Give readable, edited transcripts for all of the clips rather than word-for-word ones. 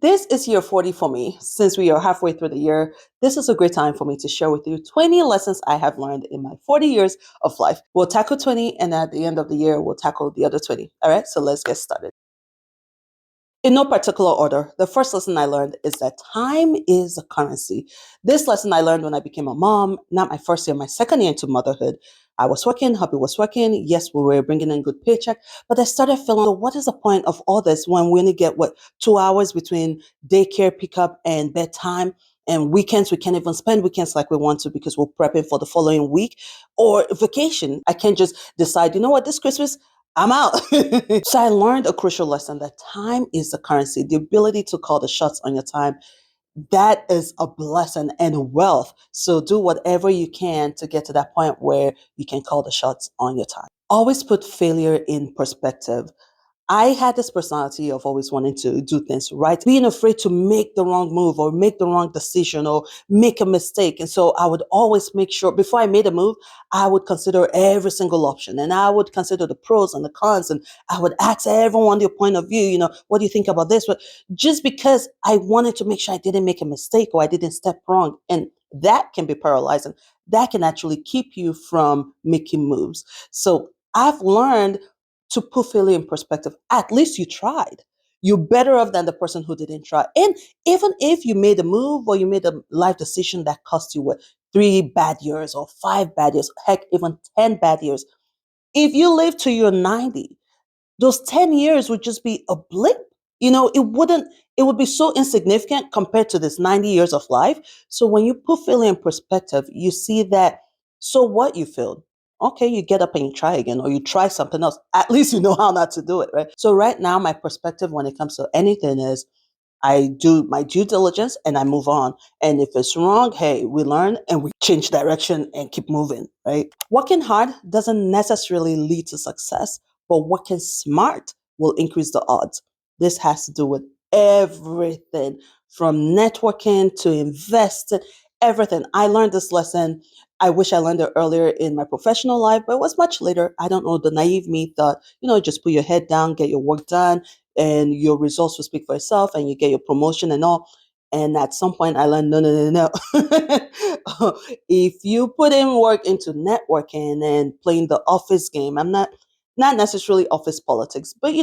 This is year 40 for me. Since we are halfway through the year, this is a great time for me to share with you 20 lessons I have learned in my 40 years of life. We'll tackle 20, and at the end of the year, we'll tackle the other 20. All right, so let's get started. In no particular order, the first lesson I learned is that time is a currency. This lesson I learned when I became a mom, not my first year, my second year into motherhood. I was working, hubby was working. Yes, we were bringing in good paycheck, but I started feeling, so what is the point of all this when we only get 2 hours between daycare pickup and bedtime? And weekends, we can't even spend weekends like we want to because we're prepping for the following week or vacation. I can't just decide, you know what, this Christmas, I'm out. So I learned a crucial lesson that time is the currency, the ability to call the shots on your time. That is a blessing and wealth. So do whatever you can to get to that point where you can call the shots on your time. Always put failure in perspective. I had this personality of always wanting to do things right, being afraid to make the wrong move or make the wrong decision or make a mistake. And so I would always make sure before I made a move, I would consider every single option and I would consider the pros and the cons. And I would ask everyone their point of view, what do you think about this? But just because I wanted to make sure I didn't make a mistake or I didn't step wrong. And that can be paralyzing. That can actually keep you from making moves. So I've learned to put failure in perspective. At least you tried. You're better off than the person who didn't try. And even if you made a move or you made a life decision that cost you 3 bad years or 5 bad years, heck, even 10 bad years, if you live to your 90, those 10 years would just be a blip. It would be so insignificant compared to this 90 years of life. So when you put failure in perspective, you see that, so what, you failed. Okay, you get up and you try again, or you try something else. At least you know how not to do it, right? So right now, my perspective when it comes to anything is I do my due diligence and I move on. And if it's wrong, hey, we learn and we change direction and keep moving, right? Working hard doesn't necessarily lead to success, but working smart will increase the odds. This has to do with everything from networking to investing, everything. I learned this lesson. I wish I learned it earlier in my professional life, but it was much later. I don't know. The naive me thought, just put your head down, get your work done, and your results will speak for itself and you get your promotion and all. And at some point I learned, no, no, no, no. If you put in work into networking and playing the office game, I'm not necessarily office politics, but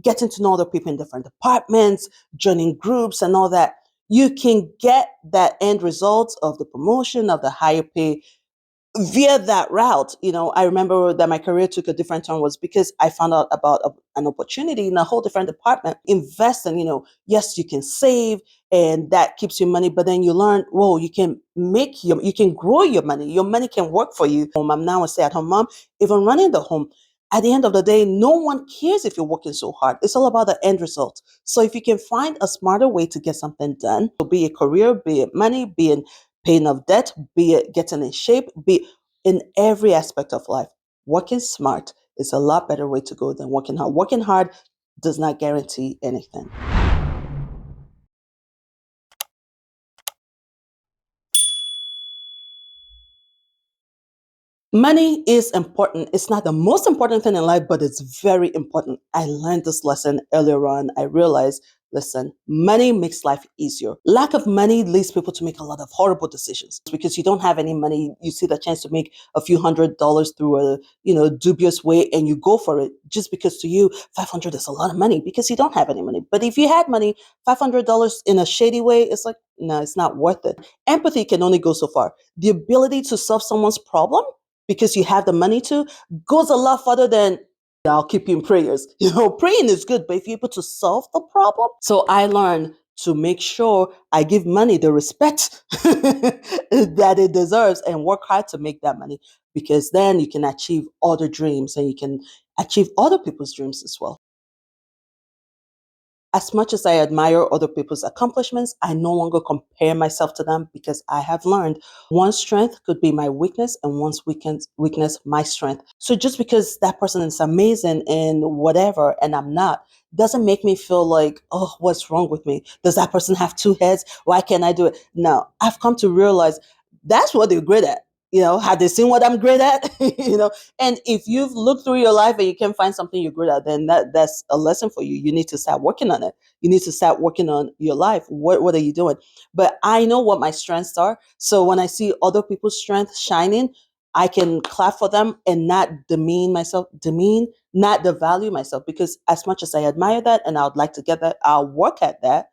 getting to know other people in different departments, joining groups and all that, you can get that end result of the promotion, of the higher pay via that route. I remember that my career took a different turn was because I found out about an opportunity in a whole different department. Invest and, yes, you can save and that keeps you money, but then you learn, whoa, you can grow your money. Your money can work for you. I'm now a stay-at-home mom, even running the home. At the end of the day, no one cares if you're working so hard. It's all about the end result. So if you can find a smarter way to get something done, be it career, be it money, be it paying off debt, be it getting in shape, be in every aspect of life. Working smart is a lot better way to go than working hard. Working hard does not guarantee anything. Money is important. It's not the most important thing in life, but it's very important. I learned this lesson earlier on. I realized, listen, money makes life easier. Lack of money leads people to make a lot of horrible decisions because you don't have any money. You see the chance to make a few $100s through a, dubious way and you go for it just because to you, 500 is a lot of money because you don't have any money. But if you had money, $500 in a shady way, it's like, no, it's not worth it. Empathy can only go so far. The ability to solve someone's problem because you have the money to goes a lot further than I'll keep you in prayers. Praying is good, but if you're able to solve the problem. So I learned to make sure I give money the respect that it deserves and work hard to make that money because then you can achieve other dreams and you can achieve other people's dreams as well. As much as I admire other people's accomplishments, I no longer compare myself to them because I have learned one strength could be my weakness and one's weakness my strength. So just because that person is amazing in whatever and I'm not, doesn't make me feel like, oh, what's wrong with me? Does that person have two heads? Why can't I do it? No, I've come to realize that's what they're great at. Have they seen what I'm great at? And if you've looked through your life and you can find something you're good at, then that's a lesson for you. You need to start working on it. You need to start working on your life. What are you doing? But I know what my strengths are. So when I see other people's strengths shining, I can clap for them and not not devalue myself, because as much as I admire that and I would like to get that, I'll work at that.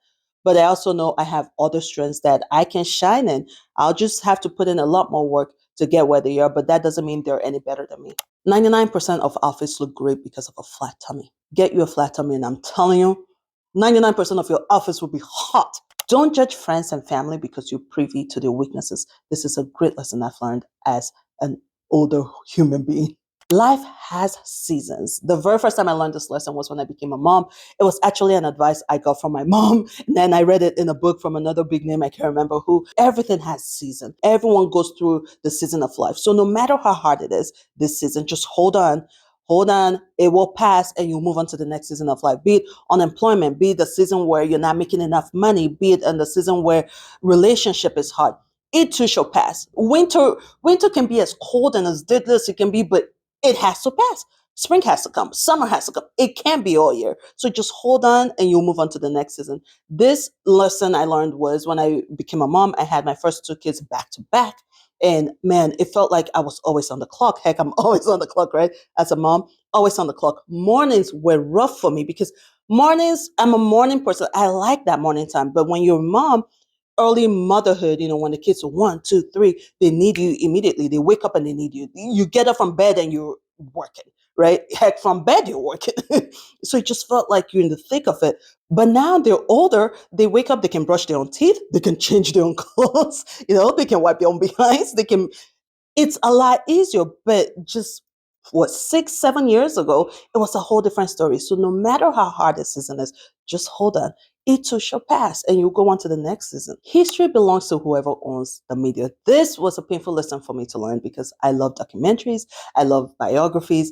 But I also know I have other strengths that I can shine in. I'll just have to put in a lot more work to get where they are, but that doesn't mean they're any better than me. 99% of outfits look great because of a flat tummy. Get you a flat tummy, and I'm telling you, 99% of your outfits will be hot. Don't judge friends and family because you're privy to their weaknesses. This is a great lesson I've learned as an older human being. Life has seasons. The very first time I learned this lesson was when I became a mom. It was actually an advice I got from my mom. And then I read it in a book from another big name, I can't remember who. Everything has season. Everyone goes through the season of life. So no matter how hard it is this season, just hold on. Hold on, it will pass and you'll move on to the next season of life. Be it unemployment, be it the season where you're not making enough money, be it in the season where relationship is hard. It too shall pass. Winter can be as cold and as deadly as it can be, but it has to pass. Spring has to come. Summer has to come. It can't be all year. So just hold on and you'll move on to the next season. This lesson I learned was when I became a mom. I had my first two kids back to back. And man, it felt like I was always on the clock. Heck, I'm always on the clock, right? As a mom, always on the clock. Mornings were rough for me because mornings, I'm a morning person. I like that morning time. But when you're a mom, early motherhood, when the kids are 1, 2, 3, they need you immediately. They wake up and they need you. You get up from bed and you're working, right? Heck, from bed you're working. So it just felt like you're in the thick of it. But now they're older. They wake up, they can brush their own teeth, they can change their own clothes, they can wipe their own behinds, it's a lot easier. But just what, 6, 7 years ago, it was a whole different story. So no matter how hard the season is, just hold on. It too shall pass and you'll go on to the next season. History belongs to whoever owns the media. This was a painful lesson for me to learn because I love documentaries, I love biographies,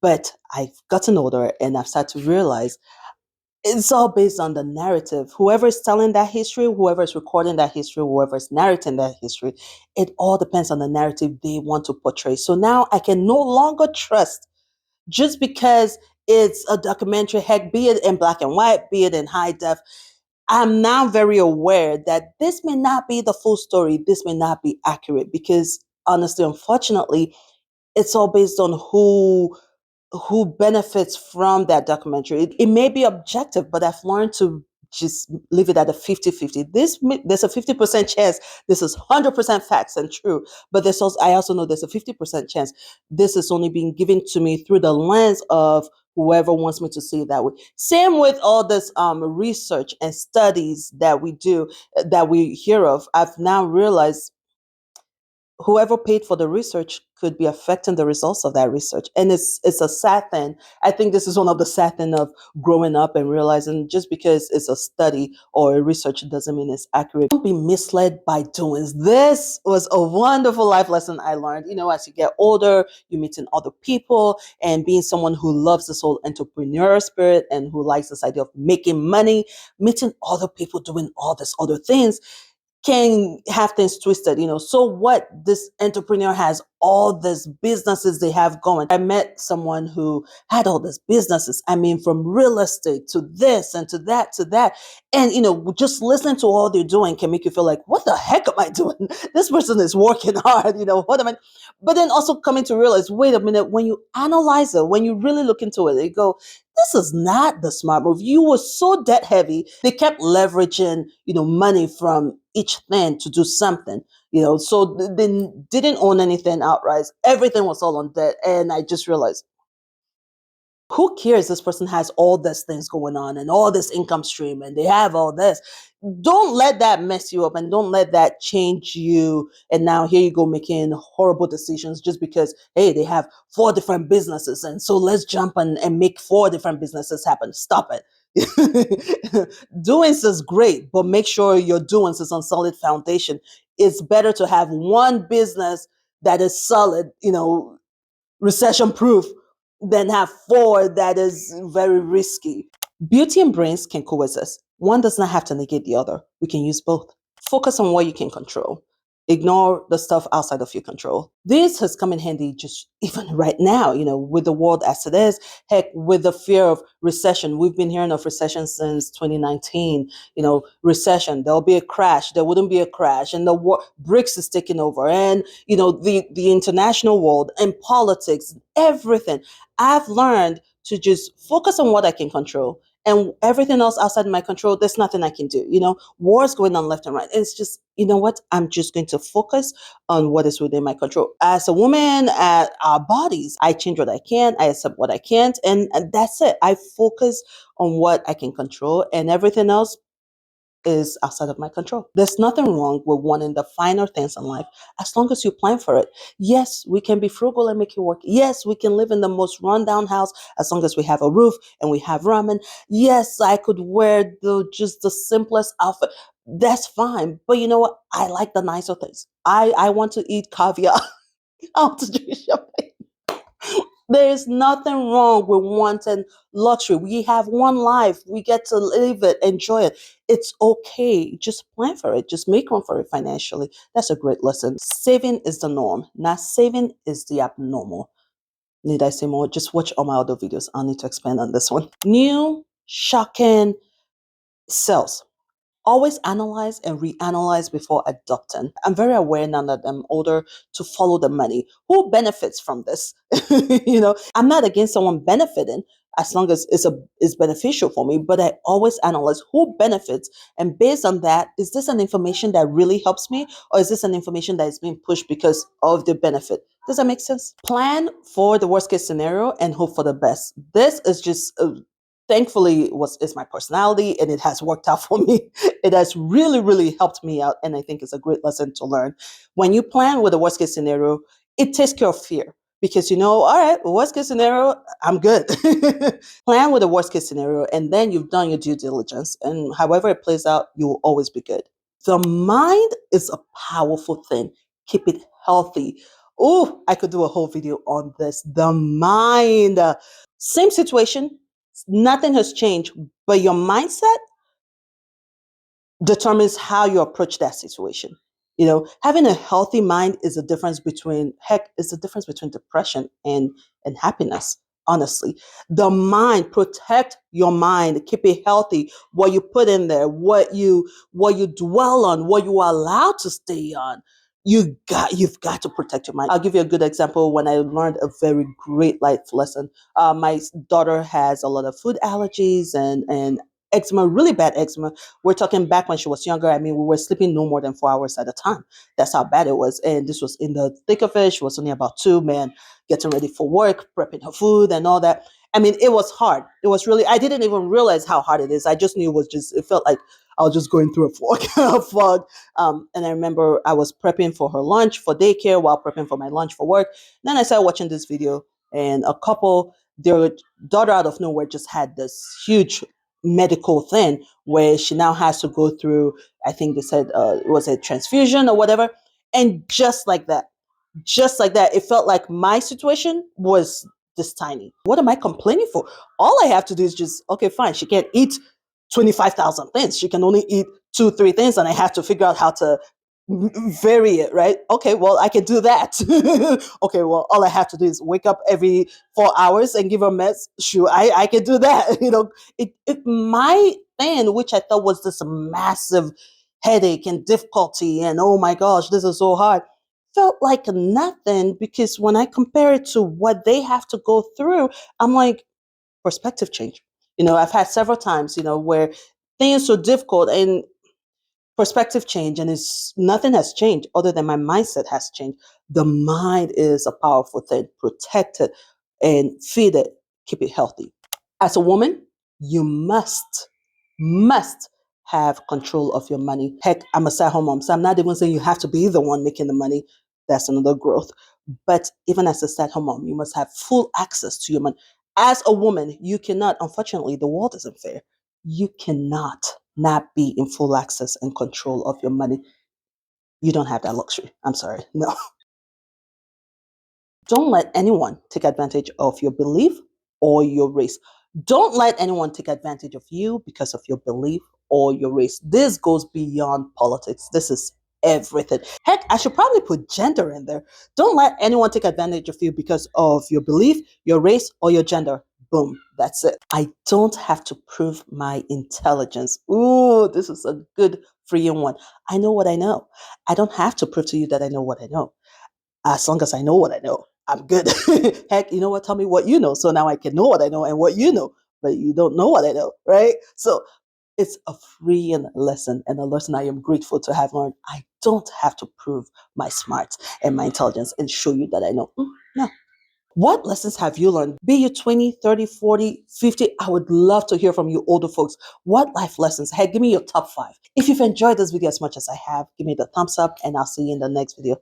but I've gotten older and I've started to realize it's all based on the narrative. Whoever is telling that history, whoever is recording that history, whoever is narrating that history, it all depends on the narrative they want to portray. So now I can no longer trust just because it's a documentary, heck, be it in black and white, be it in high def. I'm now very aware that this may not be the full story. This may not be accurate because honestly, unfortunately, it's all based on who benefits from that documentary. It may be objective, but I've learned to just leave it at a 50-50. There's a 50% chance this is 100% facts and true, but I also know there's a 50% chance this is only being given to me through the lens of whoever wants me to see it that way. Same with all this research and studies that we do, that we hear of. I've now realized whoever paid for the research could be affecting the results of that research, and it's a sad thing. I think this is one of the sad things of growing up and realizing just because it's a study or a research doesn't mean it's accurate. Don't be misled by doings. This was a wonderful life lesson I learned. As you get older, you meeting other people, and being someone who loves this whole entrepreneurial spirit and who likes this idea of making money, meeting other people doing all these other things can have things twisted. So what, this entrepreneur has all these businesses they have going. I met someone who had all these businesses. I mean, from real estate to this and to that to that. And, just listening to all they're doing can make you feel like, what the heck am I doing? This person is working hard, what am I? But then also coming to realize, wait a minute, when you analyze it, when you really look into it, they go, this is not the smart move. You were so debt heavy. They kept leveraging, money from each thing to do something, so they didn't own anything outright. Everything was all on debt. And I just realized, who cares? This person has all these things going on and all this income stream and they have all this. Don't let that mess you up and don't let that change you. And now here you go making horrible decisions just because, hey, they have 4 different businesses. And so let's jump and make 4 different businesses happen. Stop it. Doings is great, but make sure your doings is on solid foundation. It's better to have one business that is solid, recession proof, than have 4 that is very risky. Beauty and brains can coexist. One does not have to negate the other. We can use both. Focus on what you can control. Ignore the stuff outside of your control. This has come in handy just even right now, with the world as it is. Heck, with the fear of recession. We've been hearing of recession since 2019. Recession, there'll be a crash, there wouldn't be a crash, and the war, BRICS is taking over, and the international world and politics, everything. I've learned to just focus on what I can control, and everything else outside my control, there's nothing I can do. Wars going on left and right. It's just, what? I'm just going to focus on what is within my control. As a woman, at our bodies, I change what I can, I accept what I can't, and that's it. I focus on what I can control, and everything else is outside of my control. There's nothing wrong with wanting the finer things in life as long as you plan for it. Yes, we can be frugal and make it work. Yes, we can live in the most rundown house as long as we have a roof and we have ramen. Yes, I could wear just the simplest outfit. That's fine. But you know what? I like the nicer things. I want to eat caviar. I want to drink champagne. There's nothing wrong with wanting luxury. We have one life. We get to live it, enjoy it. It's okay. Just plan for it. Just make room for it financially. That's a great lesson. Saving is the norm. Not saving is the abnormal. Need I say more? Just watch all my other videos. I'll need to expand on this one. New, shocking sales. Always analyze and reanalyze before adopting. I'm very aware now that I'm older to follow the money. Who benefits from this? I'm not against someone benefiting as long as it's beneficial for me, but I always analyze who benefits. And based on that, is this an information that really helps me? Or is this an information that is being pushed because of the benefit? Does that make sense? Plan for the worst case scenario and hope for the best. This is just thankfully it's my personality, and it has worked out for me. It has really, really helped me out, and I think it's a great lesson to learn. When you plan with a worst case scenario, it takes care of fear, because all right, worst case scenario, I'm good. Plan with a worst case scenario, and then you've done your due diligence, and however it plays out, you will always be good. The mind is a powerful thing. Keep it healthy. Oh, I could do a whole video on this. The mind. Same situation, nothing has changed, but your mindset determines how you approach that situation. Having a healthy mind is the difference between depression and happiness. Honestly, the mind, protect your mind, keep it healthy. What you put in there, what you dwell on, what you are allowed to stay on. You've got to protect your mind. I'll give you a good example. When I learned a very great life lesson, my daughter has a lot of food allergies and eczema, really bad eczema. We're talking back when she was younger. I mean, we were sleeping no more than 4 hours at a time. That's how bad it was. And this was in the thick of it. She was only about 2, man, getting ready for work, prepping her food and all that. I mean, it was hard. It was really, I didn't even realize how hard it is. I just knew it felt like I was just going through a fog. And I remember I was prepping for her lunch for daycare while prepping for my lunch for work. Then I started watching this video, and a couple, their daughter out of nowhere just had this huge medical thing where she now has to go through, I think they said, it was a transfusion or whatever. And just like that, it felt like my situation was this tiny. What am I complaining for? All I have to do is just, okay, fine. She can't eat 25,000 things. She can only eat 2, 3 things, and I have to figure out how to vary it, right? Okay, well, I can do that. Okay, well, all I have to do is wake up every 4 hours and give her meds. Sure, I can do that. My thing, which I thought was this massive headache and difficulty, and oh my gosh, this is so hard, felt like nothing, because when I compare it to what they have to go through, I'm like, perspective change. I've had several times, where things are difficult and perspective change, and it's nothing has changed other than my mindset has changed. The mind is a powerful thing. Protect it and feed it. Keep it healthy. As a woman, you must have control of your money. Heck, I'm a stay-at-home mom, so I'm not even saying you have to be the one making the money. That's another growth. But even as a stay-at-home mom, you must have full access to your money. As a woman, you cannot, unfortunately, the world isn't fair. You cannot not be in full access and control of your money. You don't have that luxury. I'm sorry. No. Don't let anyone take advantage of your belief or your race. Don't let anyone take advantage of you because of your belief or your race. This goes beyond politics. This is everything. Heck, I should probably put gender in there. Don't let anyone take advantage of you because of your belief, your race, or your gender. Boom, that's it. I don't have to prove my intelligence. Ooh, this is a good freeing one. I know what I know. I don't have to prove to you that I know what I know. As long as I know what I know, I'm good. Heck, you know what? Tell me what you know. So now I can know what I know and what you know, but you don't know what I know, right? So it's a freeing lesson and a lesson I am grateful to have learned. I don't have to prove my smarts and my intelligence and show you that I know. No. What lessons have you learned? Be you 20, 30, 40, 50. I would love to hear from you older folks. What life lessons? Hey, give me your top 5. If you've enjoyed this video as much as I have, give me the thumbs up and I'll see you in the next video.